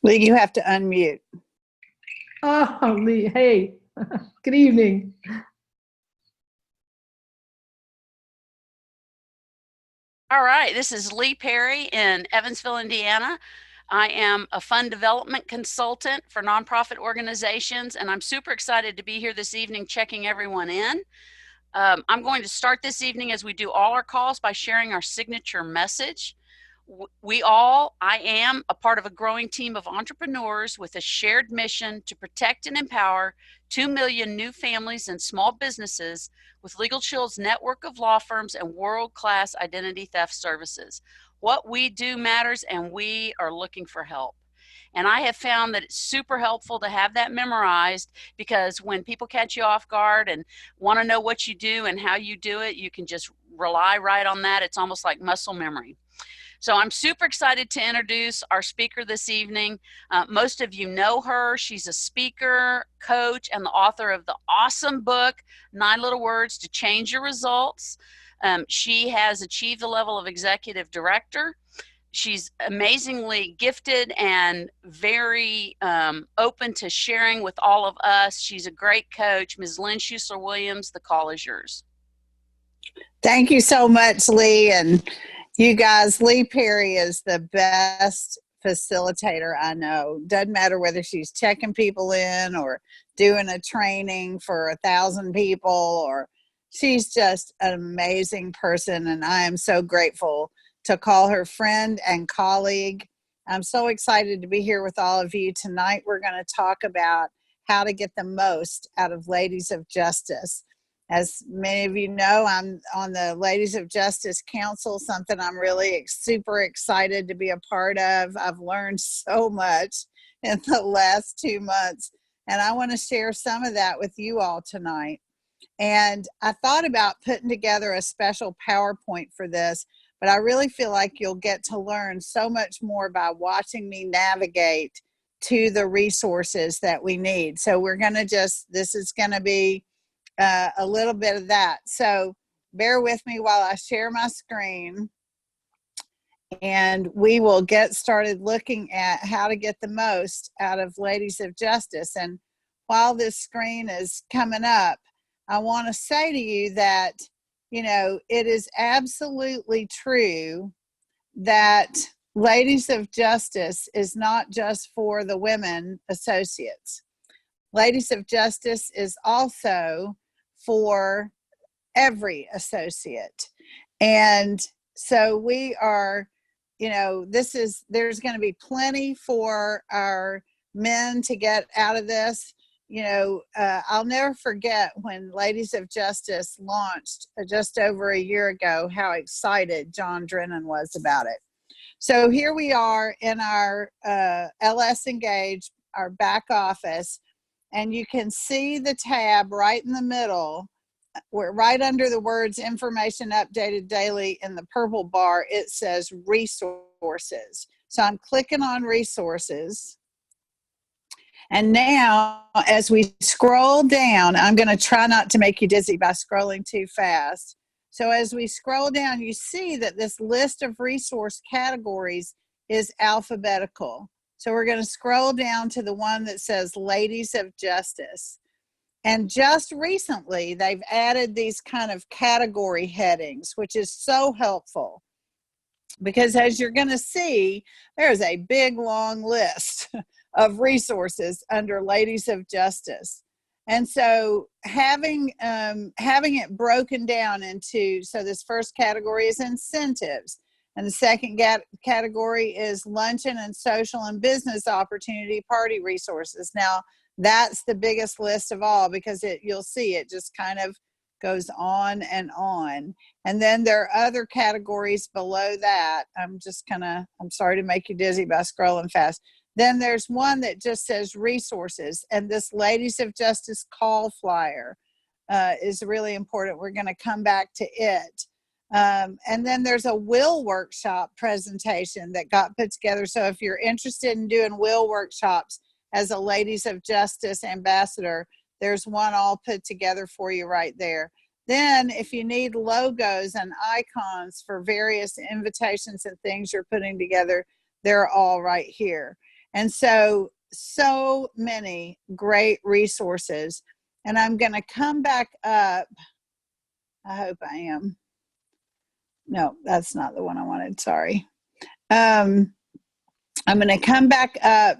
Lee, you have to unmute. Oh, Lee, hey, good evening. All right, this is Lee Perry in Evansville, Indiana. I am a fund development consultant for nonprofit organizations, and I'm super excited to be here this evening checking everyone in. I'm going to start this evening, as we do all our calls, by sharing our signature message. I am a part of a growing team of entrepreneurs with a shared mission to protect and empower 2 million new families and small businesses with Legal Shield's network of law firms and world-class identity theft services. What we do matters, and we are looking for help. And I have found that it's super helpful to have that memorized, because when people catch you off guard and want to know what you do and how you do it, you can just rely right on that. It's almost like muscle memory. So I'm super excited to introduce our speaker this evening. Most of you know her. She's a speaker, coach, and the author of the awesome book, 9 Little Words to Change Your Results. She has achieved the level of executive director. She's amazingly gifted and very open to sharing with all of us. She's a great coach. Ms. Lin Schussler-Williams, the call is yours. Thank you so much, Lee. And you guys, Lee Perry is the best facilitator I know. Doesn't matter whether she's checking people in or doing a training for 1,000 people, or she's just an amazing person. And I am so grateful to call her friend and colleague. I'm so excited to be here with all of you. Tonight, we're going to talk about how to get the most out of Ladies of Justice. As many of you know, I'm on the Ladies of Justice Council, something I'm really super excited to be a part of. I've learned so much in the last 2 months, and I want to share some of that with you all tonight. And I thought about putting together a special PowerPoint for this, but I really feel like you'll get to learn so much more by watching me navigate to the resources that we need. So we're going to this is going to be a little bit of that. So bear with me while I share my screen, and we will get started looking at how to get the most out of Ladies of Justice. And while this screen is coming up, I want to say to you that, you know, it is absolutely true that Ladies of Justice is not just for the women associates. Ladies of Justice is also for every associate. And so we are, you know, there's going to be plenty for our men to get out of this. You know, I'll never forget when Ladies of Justice launched just over a year ago, how excited John Drennan was about it. So here we are in our LS Engage, our back office, and you can see the tab right in the middle, where right under the words information updated daily in the purple bar, it says resources. So I'm clicking on resources. And now as we scroll down, I'm going to try not to make you dizzy by scrolling too fast. So as we scroll down, you see that this list of resource categories is alphabetical. So we're going to scroll down to the one that says Ladies of Justice. And just recently, they've added these kind of category headings, which is so helpful. Because as you're going to see, there's a big, long list of resources under Ladies of Justice. And so having it broken down into, so this first category is incentives. And the second category is luncheon and social and business opportunity party resources. Now, that's the biggest list of all, because you'll see it just kind of goes on and on. And then there are other categories below that. I'm sorry to make you dizzy by scrolling fast. Then there's one that just says resources, and this Ladies of Justice call flyer is really important. We're going to come back to it. And then there's a will workshop presentation that got put together. So if you're interested in doing will workshops as a Ladies of Justice ambassador, there's one all put together for you right there. Then if you need logos and icons for various invitations and things you're putting together, they're all right here. And so many great resources. And I'm going to come back up. I hope I am. No, that's not the one I wanted. Sorry. I'm going to come back up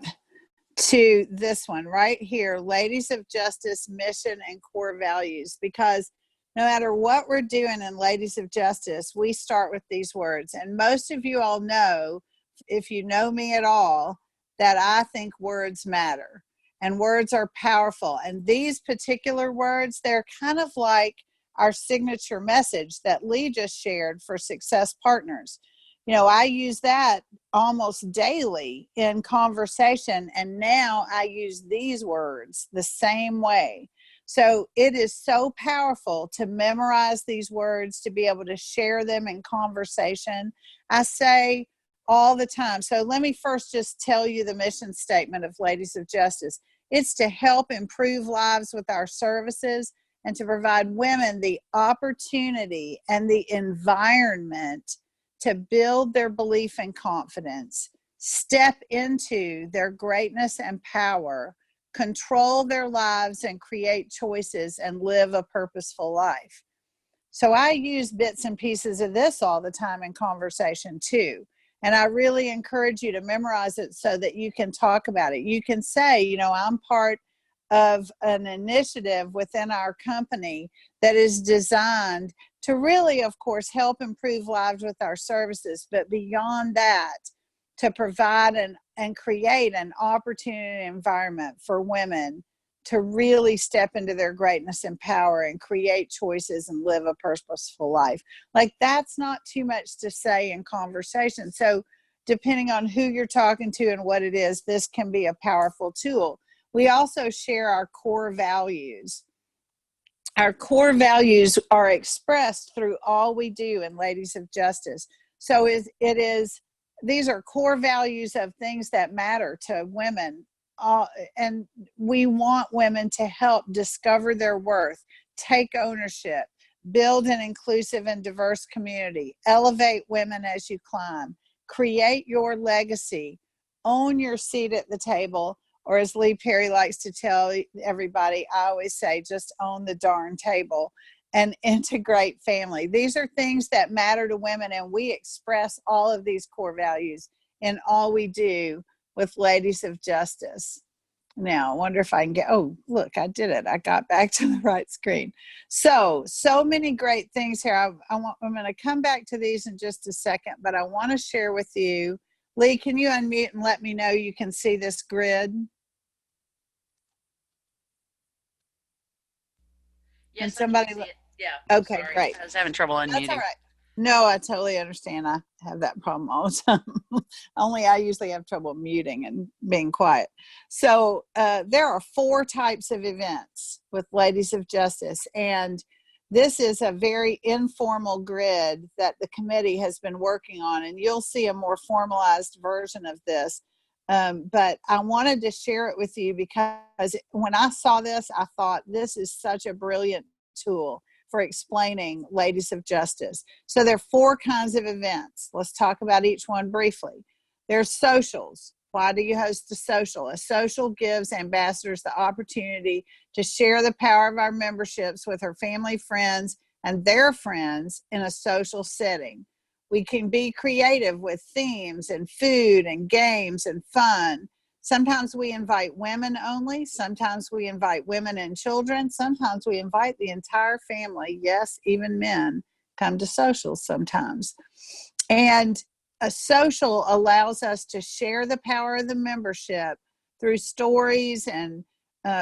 to this one right here, Ladies of Justice, Mission and Core Values, because no matter what we're doing in Ladies of Justice, we start with these words. And most of you all know, if you know me at all, that I think words matter and words are powerful. And these particular words, they're kind of like our signature message that Lee just shared for Success Partners. You know, I use that almost daily in conversation, and now I use these words the same way. So it is so powerful to memorize these words, to be able to share them in conversation. I say all the time. So let me first just tell you the mission statement of Ladies of Justice. It's to help improve lives with our services and to provide women the opportunity and the environment to build their belief and confidence, step into their greatness and power, control their lives and create choices and live a purposeful life. So I use bits and pieces of this all the time in conversation too. And I really encourage you to memorize it so that you can talk about it. You can say, you know, I'm part of an initiative within our company that is designed to really, of course, help improve lives with our services, but beyond that, to provide and create an opportunity environment for women to really step into their greatness and power and create choices and live a purposeful life. Like, that's not too much to say in conversation. So depending on who you're talking to and what it is, this can be a powerful tool. We also share our core values. Our core values are expressed through all we do in Ladies of Justice. So these are core values of things that matter to women. And we want women to help discover their worth, take ownership, build an inclusive and diverse community, elevate women as you climb, create your legacy, own your seat at the table, or as Lee Perry likes to tell everybody, I always say, just own the darn table, and integrate family. These are things that matter to women, and we express all of these core values in all we do with Ladies of Justice. Now, I wonder if I can get, oh, look, I did it. I got back to the right screen. So many great things here. I'm going to come back to these in just a second, but I want to share with you. Lee, can you unmute and let me know you can see this grid? Yes, somebody, I can see it. Yeah. Okay, sorry. great. I was having trouble unmuting. That's all right. No, I totally understand. I have that problem all the time. Only I usually have trouble muting and being quiet. So there are 4 types of events with Ladies of Justice. And this is a very informal grid that the committee has been working on. And you'll see a more formalized version of this. But I wanted to share it with you because when I saw this, I thought this is such a brilliant tool for explaining Ladies of Justice. So there are 4 kinds of events. Let's talk about each one briefly. There's socials. Why do you host a social? A social gives ambassadors the opportunity to share the power of our memberships with our family, friends, and their friends in a social setting. We can be creative with themes and food and games and fun. Sometimes we invite women only. Sometimes we invite women and children. Sometimes we invite the entire family. Yes, even men come to socials sometimes. And a social allows us to share the power of the membership through stories and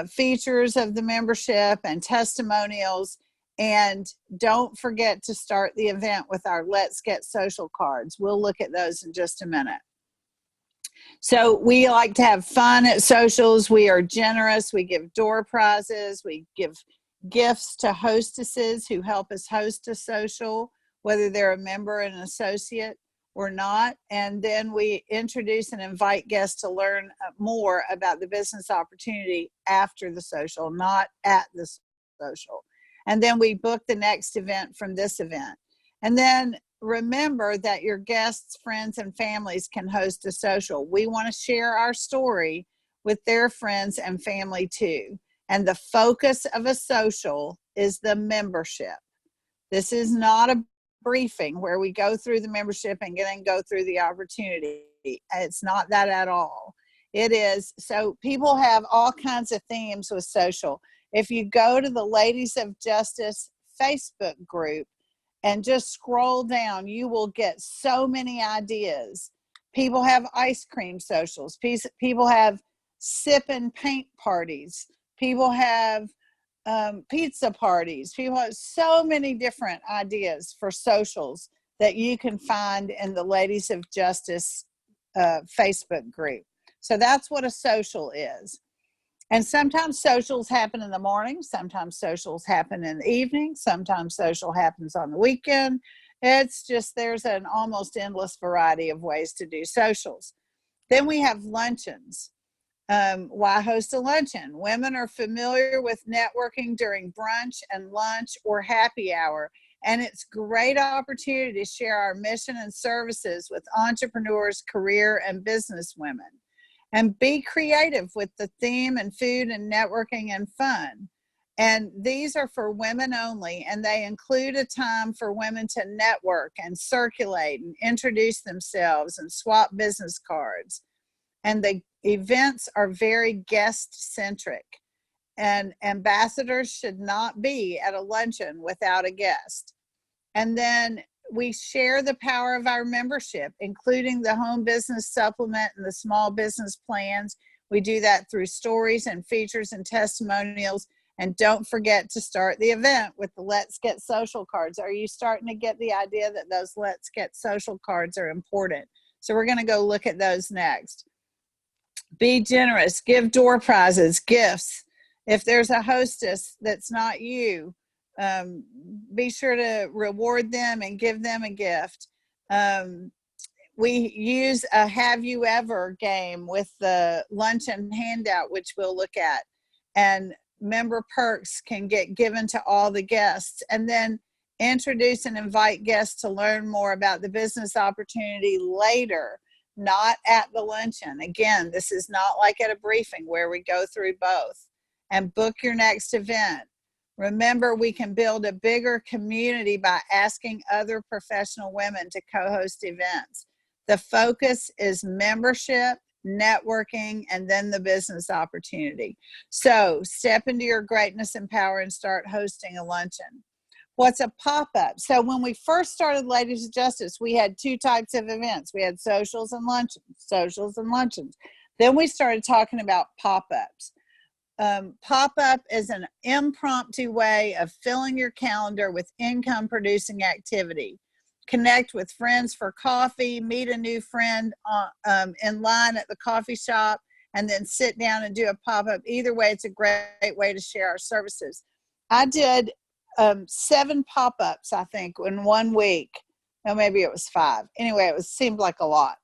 features of the membership and testimonials. And don't forget to start the event with our Let's Get Social cards. We'll look at those in just a minute. So we like to have fun at socials. We are generous. We give door prizes. We give gifts to hostesses who help us host a social, whether they're a member and an associate or not. And then we introduce and invite guests to learn more about the business opportunity after the social, not at the social. And then we book the next event from this event. And then remember that your guests, friends, and families can host a social. We want to share our story with their friends and family too. And the focus of a social is the membership. This is not a briefing where we go through the membership and then go through the opportunity. It's not that at all. It is, so people have all kinds of themes with social. If you go to the Ladies of Justice Facebook group and just scroll down, you will get so many ideas. People have ice cream socials. People have sip and paint parties. People have pizza parties. People have so many different ideas for socials that you can find in the Ladies of Justice Facebook group. So that's what a social is. And sometimes socials happen in the morning. Sometimes socials happen in the evening. Sometimes social happens on the weekend. It's just, there's an almost endless variety of ways to do socials. Then we have luncheons. Why host a luncheon? Women are familiar with networking during brunch and lunch or happy hour, and it's a great opportunity to share our mission and services with entrepreneurs, career, and business women. And be creative with the theme and food and networking and fun. And these are for women only, and they include a time for women to network and circulate and introduce themselves and swap business cards. And the events are very guest-centric, and ambassadors should not be at a luncheon without a guest. And then we share the power of our membership, including the home business supplement and the small business plans. We do that through stories and features and testimonials. And don't forget to start the event with the Let's Get Social cards. Are you starting to get the idea that those Let's Get Social cards are important? So we're going to go look at those next. Be generous, give door prizes, gifts. If there's a hostess that's not you, be sure to reward them and give them a gift. We use a Have You Ever game with the luncheon handout, which we'll look at. And member perks can get given to all the guests. And then introduce and invite guests to learn more about the business opportunity later, not at the luncheon. Again, this is not like at a briefing where we go through both. And book your next event. Remember, we can build a bigger community by asking other professional women to co-host events. The focus is membership, networking, and then the business opportunity. So step into your greatness and power and start hosting a luncheon. What's a pop-up? So when we first started Ladies of Justice, we had two types of events. We had socials and luncheons. Then we started talking about pop-ups. Pop-up is an impromptu way of filling your calendar with income-producing activity. Connect with friends for coffee, meet a new friend in line at the coffee shop, and then sit down and do a pop-up. Either way, it's a great way to share our services. I did 7 pop-ups, I think, in 1 week. No, maybe it was 5. Anyway, seemed like a lot.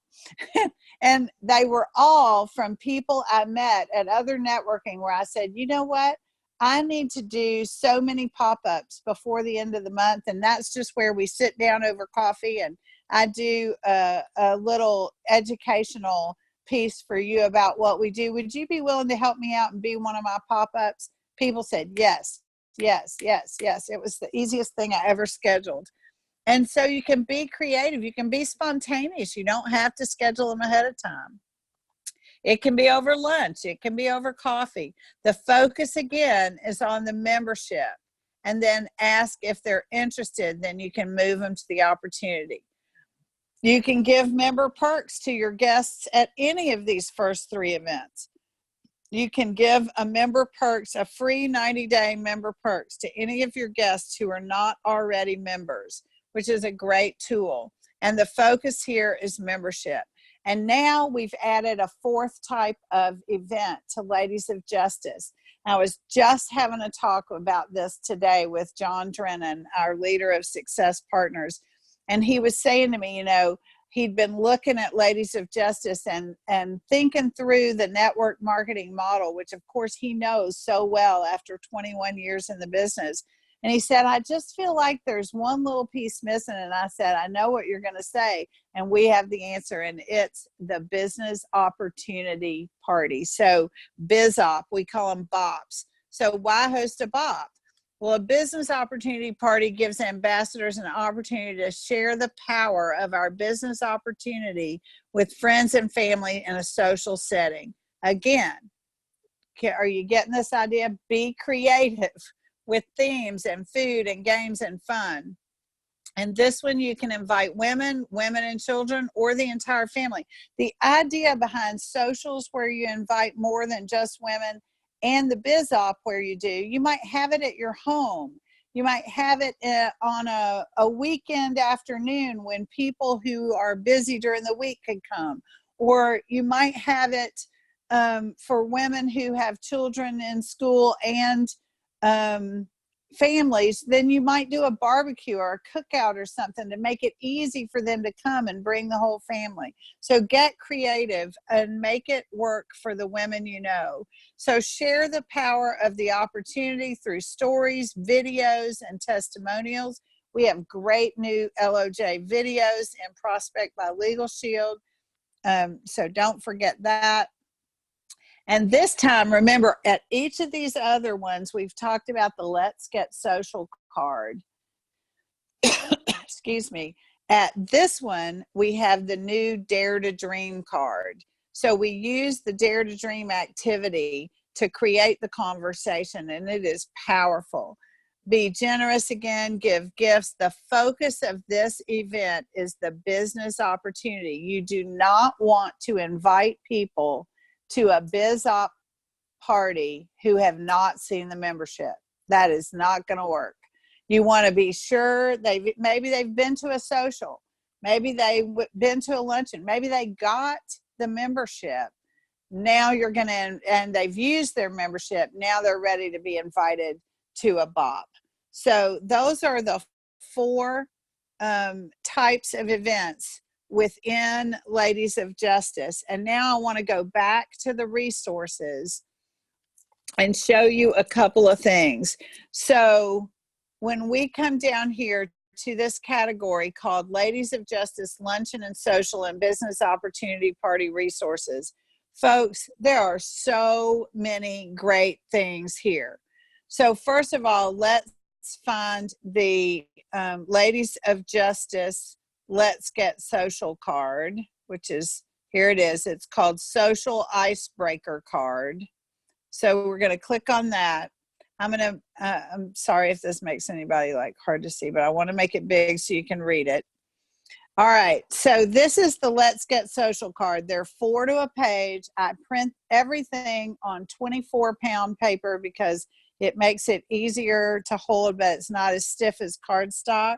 And they were all from people I met at other networking where I said, you know what? I need to do so many pop-ups before the end of the month. And that's just where we sit down over coffee and I do a little educational piece for you about what we do. Would you be willing to help me out and be one of my pop-ups? People said, yes, yes, yes, yes. It was the easiest thing I ever scheduled. And so you can be creative. You can be spontaneous. You don't have to schedule them ahead of time. It can be over lunch. It can be over coffee. The focus, again, is on the membership. And then ask if they're interested. Then you can move them to the opportunity. You can give member perks to your guests at any of these first 3 events. You can give a member perks, a free 90-day member perks to any of your guests who are not already members, which is a great tool. And the focus here is membership. And now we've added a 4th type of event to Ladies of Justice. I was just having a talk about this today with John Drennan, our leader of Success Partners. And he was saying to me, you know, he'd been looking at Ladies of Justice and thinking through the network marketing model, which of course he knows so well after 21 years in the business. And he said, I just feel like there's one little piece missing. And I said, I know what you're going to say. And we have the answer, and it's the business opportunity party. So BizOp, we call them BOPs. So why host a BOP? Well, a business opportunity party gives ambassadors an opportunity to share the power of our business opportunity with friends and family in a social setting. Again, are you getting this idea? Be creative with themes and food and games and fun. And this one, you can invite women and children, or the entire family. The idea behind socials where you invite more than just women, and the BizOp where you do, you might have it at your home. You might have it on a weekend afternoon when people who are busy during the week could come. Or you might have it for women who have children in school and families. Then you might do a barbecue or a cookout or something to make it easy for them to come and bring the whole family. So get creative and make it work for the women you know. So share the power of the opportunity through stories, videos, and testimonials. We have great new LOJ videos in Prospect by Legal Shield. So don't forget that. And this time, remember, at each of these other ones, we've talked about the Let's Get Social card. Excuse me. At this one, we have the new Dare to Dream card. So we use the Dare to Dream activity to create the conversation, and it is powerful. Be generous again, give gifts. The focus of this event is the business opportunity. You do not want to invite people to a BizOp party who have not seen the membership. That is not going to work. You want to be sure maybe they've been to a social, maybe they've been to a luncheon, maybe they got the membership. Now you're going to, and they've used their membership. Now they're ready to be invited to a BOP. So those are the 4 types of events within Ladies of Justice. And now I want to go back to the resources and show you a couple of things. So when we come down here to this category called Ladies of Justice Luncheon and Social and Business Opportunity Party Resources, folks, there are so many great things here. So first of all, let's find the Ladies of Justice Let's Get Social card, which is, here it is. It's called Social Icebreaker card. So we're going to click on that. I'm sorry if this makes anybody hard to see, but I want to make it big so you can read it. All right. So this is the Let's Get Social card. They're 4 to a page. I print everything on 24-pound paper because it makes it easier to hold, but it's not as stiff as cardstock.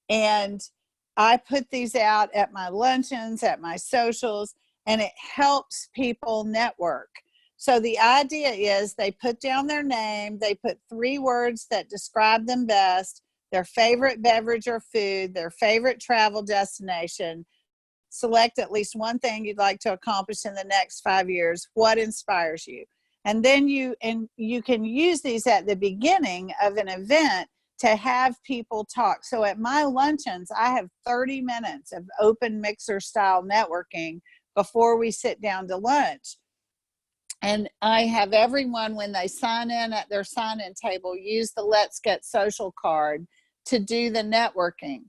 And I put these out at my luncheons, at my socials, and it helps people network. So the idea is they put down their name, they put 3 words that describe them best, their favorite beverage or food, their favorite travel destination, select at least one thing you'd like to accomplish in the next 5 years, what inspires you. And then you can use these at the beginning of an event to have people talk. So at my luncheons, I have 30 minutes of open mixer style networking before we sit down to lunch. And I have everyone, when they sign in at their sign-in table, use the Let's Get Social card to do the networking.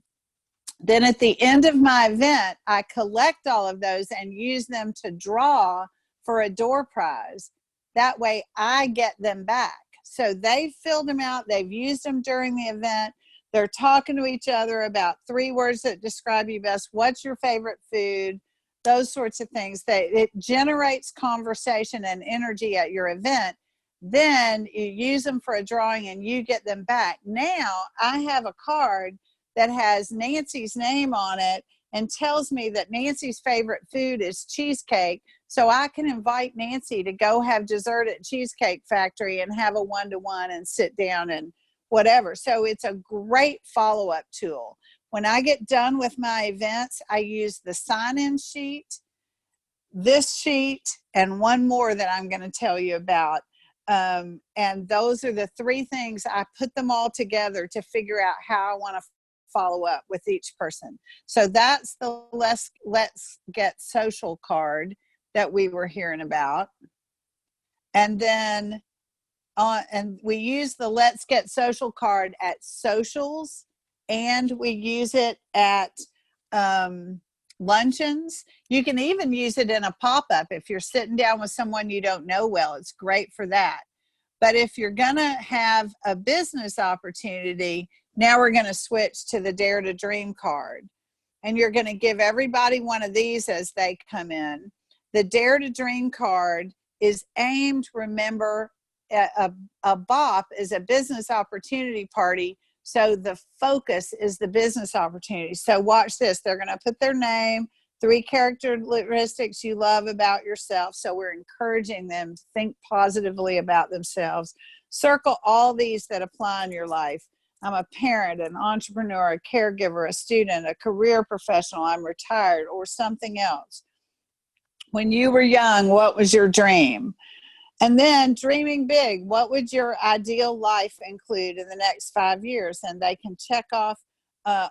Then at the end of my event, I collect all of those and use them to draw for a door prize. That way I get them back. So they've filled them out. They've used them during the event. They're talking to each other about 3 words that describe you best. What's your favorite food? Those sorts of things. It generates conversation and energy at your event. Then you use them for a drawing and you get them back. Now I have a card that has Nancy's name on it and tells me that Nancy's favorite food is cheesecake. So I can invite Nancy to go have dessert at Cheesecake Factory and have a one-to-one and sit down and whatever. So it's a great follow-up tool. When I get done with my events, I use the sign-in sheet, this sheet, and one more that I'm going to tell you about And those are the three things. I put them all together to figure out how I want to follow up with each person. So that's the Let's Get Social card that we were hearing about. And then and we use the Let's Get Social card at socials, and we use it at luncheons. You can even use it in a pop-up if you're sitting down with someone you don't know well. It's great for that. But if you're gonna have a business opportunity, now we're gonna switch to the Dare to Dream card. And you're gonna give everybody one of these as they come in. The Dare to Dream card is aimed, remember, a BOP is a business opportunity party. So the focus is the business opportunity. So watch this. They're going to put their name, 3 characteristics you love about yourself. So we're encouraging them to think positively about themselves. Circle all these that apply in your life. I'm a parent, an entrepreneur, a caregiver, a student, a career professional, I'm retired, or something else. When you were young, what was your dream? And then dreaming big, what would your ideal life include in the next 5 years? And they can check off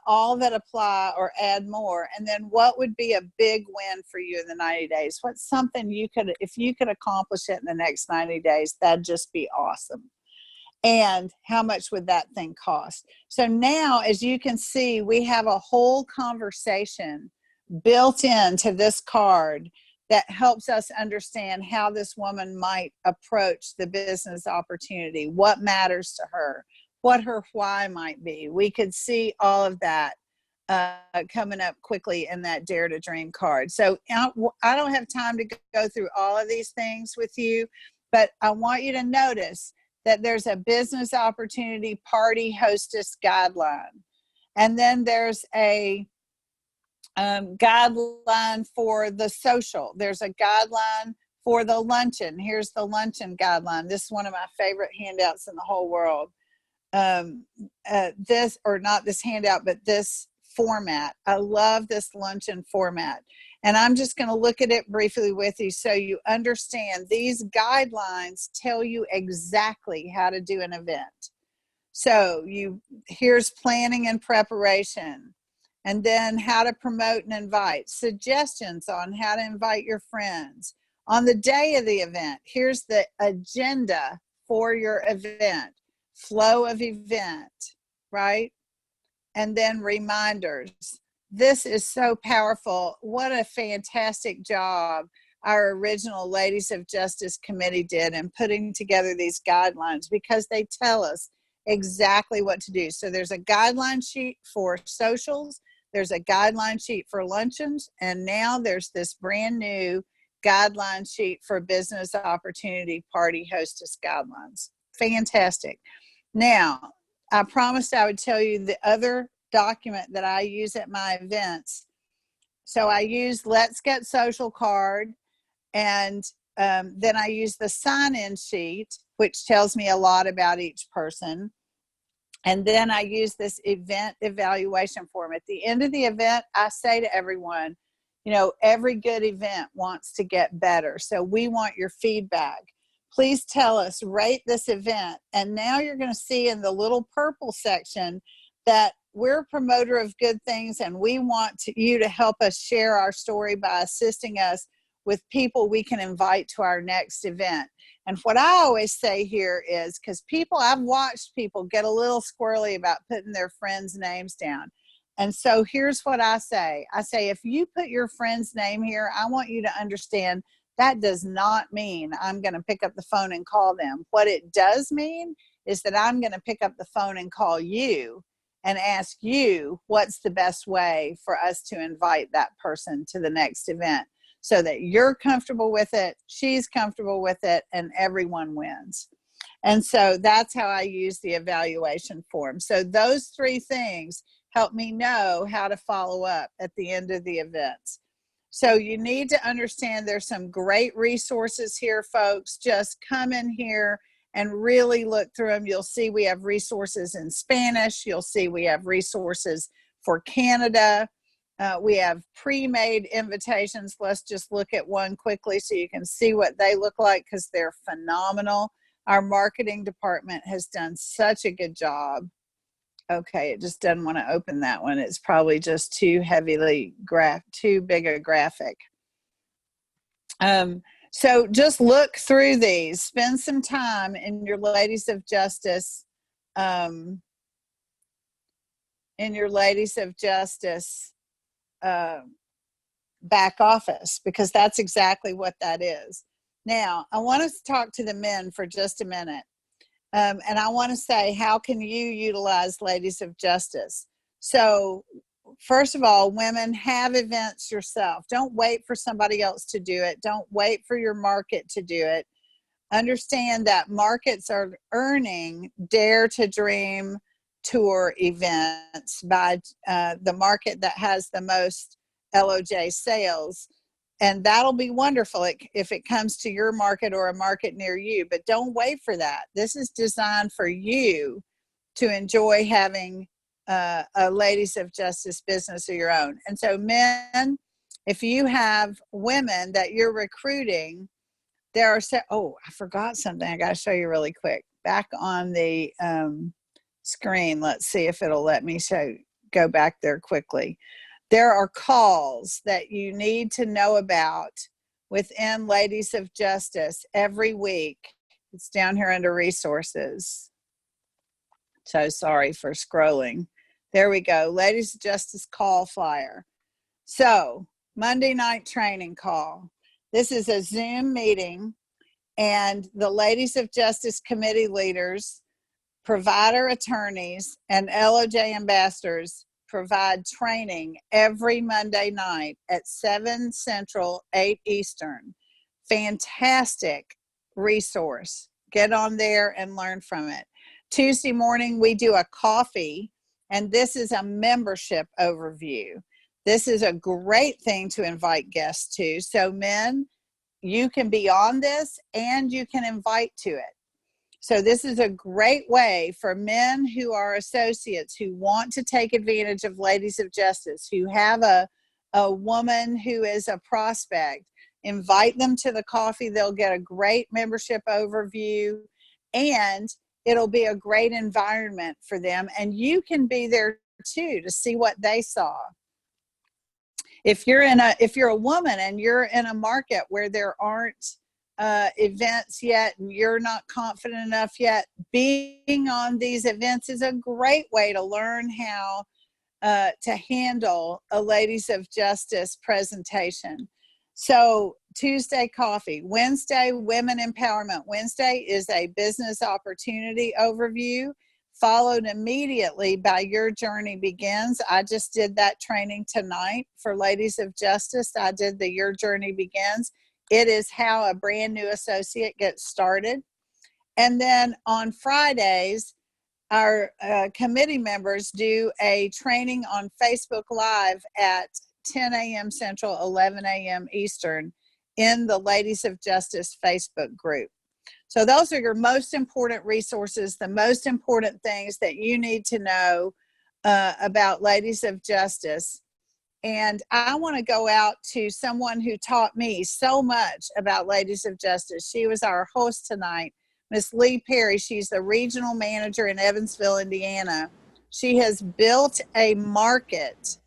all that apply or add more. And then what would be a big win for you in the 90 days? What's something you could, if you could accomplish it in the next 90 days, that'd just be awesome. And how much would that thing cost? So now, as you can see, we have a whole conversation built into this card that helps us understand how this woman might approach the business opportunity, what matters to her, what her why might be. We could see all of that coming up quickly in that Dare to Dream card. So I don't have time to go through all of these things with you, but I want you to notice that there's a business opportunity party hostess guideline. And then there's a guideline for the social. There's a guideline for the luncheon. Here's the luncheon guideline. This is one of my favorite handouts in the whole world. This, or not this handout, but this format. I love this luncheon format. And I'm just going to look at it briefly with you so you understand. These guidelines tell you exactly how to do an event. So here's planning and preparation. And then how to promote and invite. Suggestions on how to invite your friends. On the day of the event, here's the agenda for your event. Flow of event, right? And then reminders. This is so powerful. What a fantastic job our original Ladies of Justice Committee did in putting together these guidelines, because they tell us exactly what to do. So there's a guideline sheet for socials, there's a guideline sheet for luncheons, and now there's this brand new guideline sheet for business opportunity party hostess guidelines. Fantastic. Now, I promised I would tell you the other document that I use at my events. So I use Let's Get Social card, and then I use the sign-in sheet, which tells me a lot about each person. And then I use this event evaluation form. At the end of the event, I say to everyone, you know, every good event wants to get better. So we want your feedback. Please tell us, rate this event. And now you're going to see in the little purple section that we're a promoter of good things, and we want you to help us share our story by assisting us with people we can invite to our next event. And what I always say here is, because I've watched people get a little squirrely about putting their friends' names down. And so here's what I say. I say, if you put your friend's name here, I want you to understand that does not mean I'm going to pick up the phone and call them. What it does mean is that I'm going to pick up the phone and call you and ask you what's the best way for us to invite that person to the next event, so that you're comfortable with it, she's comfortable with it, and everyone wins. And so that's how I use the evaluation form. So those 3 things help me know how to follow up at the end of the events. So you need to understand there's some great resources here, folks. Just come in here and really look through them. You'll see we have resources in Spanish. You'll see we have resources for Canada. We have pre-made invitations. Let's just look at one quickly so you can see what they look like, because they're phenomenal. Our marketing department has done such a good job. Okay, it just doesn't want to open that one. It's probably just too too big a graphic. So just look through these. Spend some time in your Ladies of Justice, back office, because that's exactly what that is. Now, I want us to talk to the men for just a minute. And I want to say, how can you utilize Ladies of Justice? So, first of all, women, have events yourself. Don't wait for somebody else to do it. Don't wait for your market to do it. Understand that markets are earning Dare to Dream tour events by the market that has the most LOJ sales. And that'll be wonderful if it comes to your market or a market near you. But don't wait for that. This is designed for you to enjoy having a Ladies of Justice business of your own. And so, men, if you have women that you're recruiting, there are I forgot something I got to show you really quick. Back on the screen, let's see if it'll let me go back there quickly. There are calls that you need to know about within Ladies of Justice every week. It's down here under resources. So sorry for scrolling. There we go. Ladies of Justice call flyer. So Monday night training call. This is a Zoom meeting, and the Ladies of Justice committee leaders, provider attorneys, and LOJ ambassadors provide training every Monday night at 7 Central, 8 Eastern. Fantastic resource. Get on there and learn from it. Tuesday morning, we do a coffee, and this is a membership overview. This is a great thing to invite guests to. So men, you can be on this and you can invite to it. So this is a great way for men who are associates who want to take advantage of Ladies of Justice, who have a woman who is a prospect. Invite them to the coffee. They'll get a great membership overview, and it'll be a great environment for them. And you can be there too to see what they saw. If you're a woman and you're in a market where there aren't events yet and you're not confident enough yet, being on these events is a great way to learn how to handle a Ladies of Justice presentation. So Tuesday, coffee. Wednesday, Women Empowerment Wednesday is a business opportunity overview, followed immediately by Your Journey Begins. I just did that training tonight for Ladies of Justice. I did the Your Journey Begins. It is how a brand new associate gets started. And then on Fridays, our committee members do a training on Facebook Live at 10 a.m. Central, 11 a.m. Eastern in the Ladies of Justice Facebook group. So those are your most important resources, the most important things that you need to know about Ladies of Justice. And I want to go out to someone who taught me so much about Ladies of Justice. She was our host tonight, Miss Lee Perry. She's the regional manager in Evansville, Indiana. She has built a market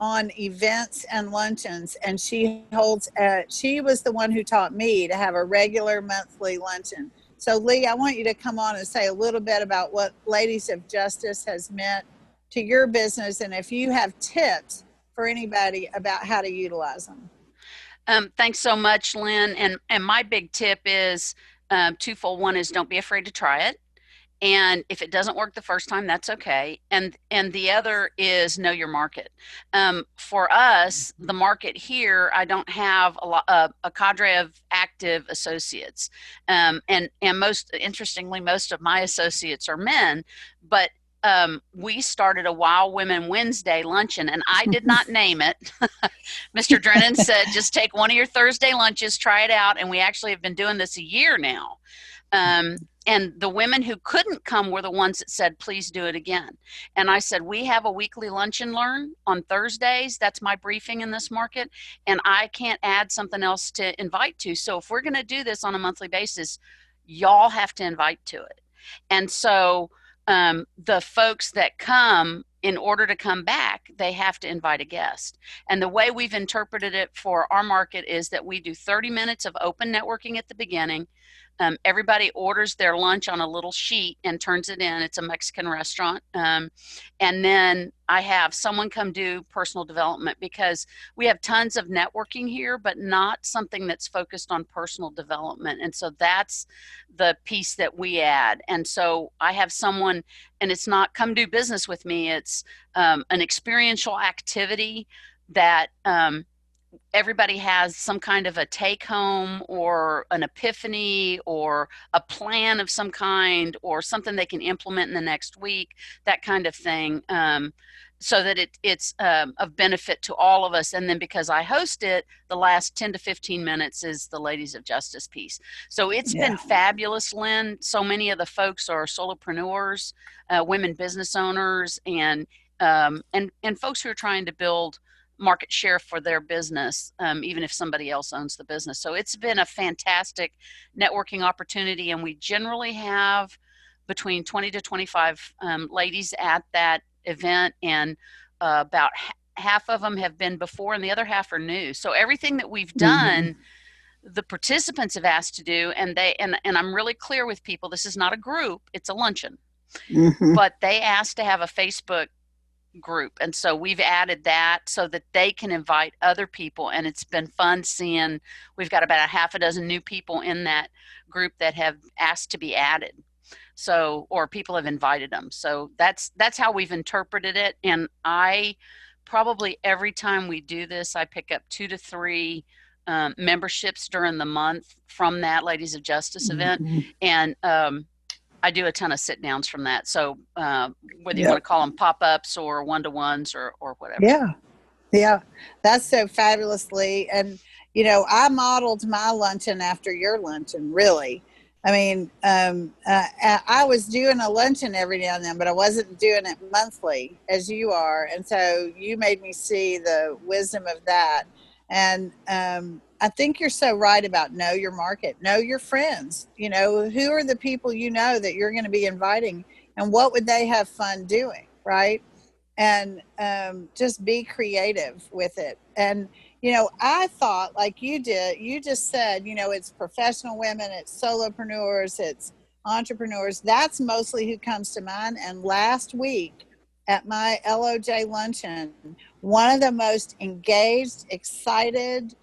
on events and luncheons, and she was the one who taught me to have a regular monthly luncheon. So Lee, I want you to come on and say a little bit about what Ladies of Justice has meant to your business, and if you have tips for anybody about how to utilize them. Thanks so much, Lynn. And my big tip is twofold. One is don't be afraid to try it. And if it doesn't work the first time, that's okay. And the other is know your market. For us, the market here, I don't have a cadre of active associates. And most interestingly, most of my associates are men, but we started a Wild Women Wednesday luncheon, and I did not name it. Mr. Drennan said, just take one of your Thursday lunches, try it out. And we actually have been doing this a year now. And the women who couldn't come were the ones that said, please do it again. And I said, we have a weekly lunch and learn on Thursdays. That's my briefing in this market. And I can't add something else to invite to. So if we're going to do this on a monthly basis, y'all have to invite to it. And so the folks that come, in order to come back, they have to invite a guest. And the way we've interpreted it for our market is that we do 30 minutes of open networking at the beginning. Everybody orders their lunch on a little sheet and turns it in. It's a Mexican restaurant. And then I have someone come do personal development, because we have tons of networking here, but not something that's focused on personal development. And so that's the piece that we add. And so I have someone, and it's not come do business with me, it's an experiential activity that everybody has some kind of a take home or an epiphany or a plan of some kind or something they can implement in the next week, that kind of thing, so that it's of benefit to all of us. And then because I host it, the last 10 to 15 minutes is the Ladies of Justice piece. So it's been fabulous, Lynn. So many of the folks are solopreneurs, women business owners, and folks who are trying to build market share for their business, even if somebody else owns the business. So it's been a fantastic networking opportunity, and we generally have between 20 to 25 ladies at that event, and about half of them have been before and the other half are new. So everything that we've done, the participants have asked to do, and I'm really clear with people, this is not a group, it's a luncheon. But they asked to have a Facebook group, and so we've added that so that they can invite other people, and it's been fun seeing we've got about a half a dozen new people in that group that have asked to be added, so, or people have invited them. So that's how we've interpreted it. And I probably every time we do this, I pick up 2 to 3 memberships during the month from that Ladies of Justice event, and I do a ton of sit downs from that. So whether you want to call them pop-ups or one-to-ones or whatever. Yeah, that's so fabulously. And, I modeled my luncheon after your luncheon, really. I mean, I was doing a luncheon every now and then, but I wasn't doing it monthly as you are. And so you made me see the wisdom of that. And I think you're so right about know your market, know your friends, who are the people that you're going to be inviting, and what would they have fun doing, right? And just be creative with it. And, I thought like you did, you just said, it's professional women, it's solopreneurs, it's entrepreneurs. That's mostly who comes to mind. And last week at my LOJ luncheon, one of the most engaged, excited,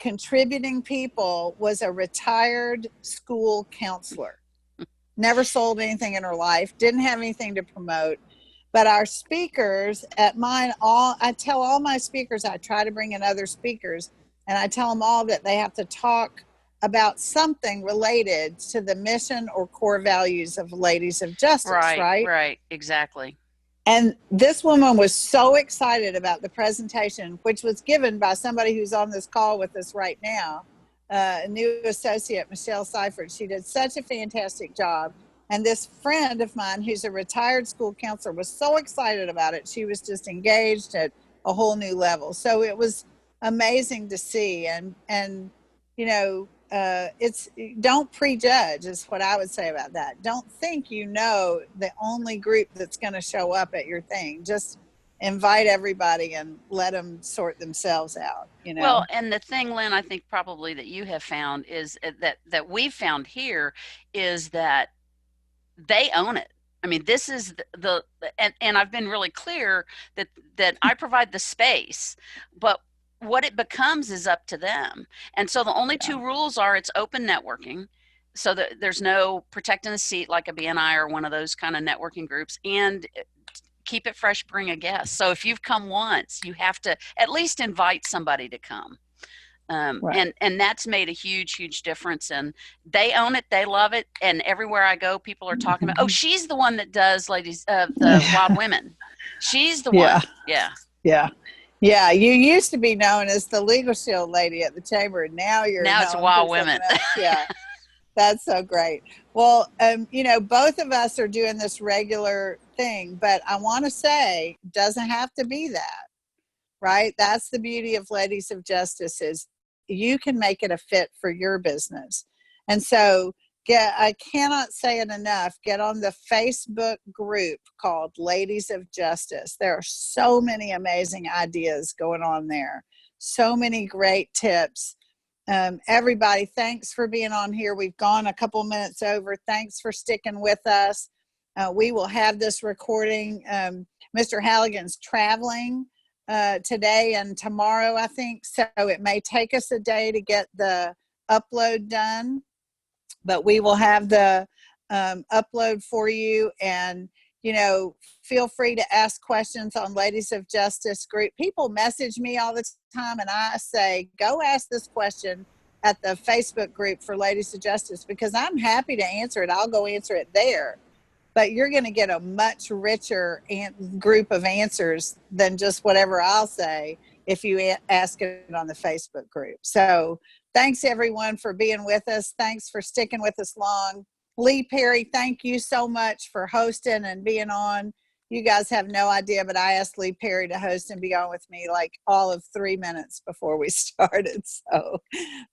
contributing people was a retired school counselor. Never sold anything in her life, didn't have anything to promote. But our speakers at mine, I tell all my speakers, I try to bring in other speakers, and I tell them all that they have to talk about something related to the mission or core values of Ladies of Justice, right? Right, exactly. And this woman was so excited about the presentation, which was given by somebody who's on this call with us right now, a new associate, Michelle Seifert. She did such a fantastic job. And this friend of mine, who's a retired school counselor, was so excited about it. She was just engaged at a whole new level. So it was amazing to see. And it's don't prejudge is what I would say about that. Don't think the only group that's going to show up at your thing. Just invite everybody and let them sort themselves out. Well, and the thing, Lynn, I think probably that you have found is that we've found here is that they own it. I mean, this is and I've been really clear that I provide the space, but what it becomes is up to them. And so the only 2 rules are it's open networking, so that there's no protecting the seat like a BNI or one of those kind of networking groups, and keep it fresh, bring a guest. So if you've come once, you have to at least invite somebody to come. And that's made a huge difference, and they own it. They love it. And everywhere I go, people are talking about, oh, she's the one that does Ladies of the Wild Women. She's the one. Yeah. You used to be known as the Legal Shield lady at the chamber, and now it's Wild Women. Yeah. That's so great. Well, both of us are doing this regular thing, but I want to say it doesn't have to be that, right? That's the beauty of Ladies of Justice is you can make it a fit for your business. And so I cannot say it enough. Get on the Facebook group called Ladies of Justice. There are so many amazing ideas going on there. So many great tips. Everybody, thanks for being on here. We've gone a couple minutes over. Thanks for sticking with us. We will have this recording. Mr. Halligan's traveling today and tomorrow, I think. So it may take us a day to get the upload done, but we will have the upload for you. And, you know, feel free to ask questions on Ladies of Justice group. People message me all the time and I say, go ask this question at the Facebook group for Ladies of Justice, because I'm happy to answer it. I'll go answer it there. But you're going to get a much richer group of answers than just whatever I'll say if you ask it on the Facebook group. So thanks, everyone, for being with us. Thanks for sticking with us long. Lee Perry, thank you so much for hosting and being on. You guys have no idea, but I asked Lee Perry to host and be on with me like all of 3 minutes before we started. So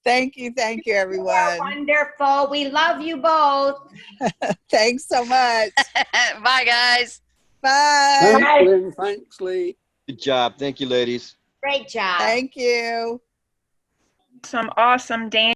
thank you, everyone. You're wonderful. We love you both. Thanks so much. Bye, guys. Bye. Thanks, Lynn. Thanks, Lee. Good job. Thank you, ladies. Great job. Thank you. Some awesome, Dan.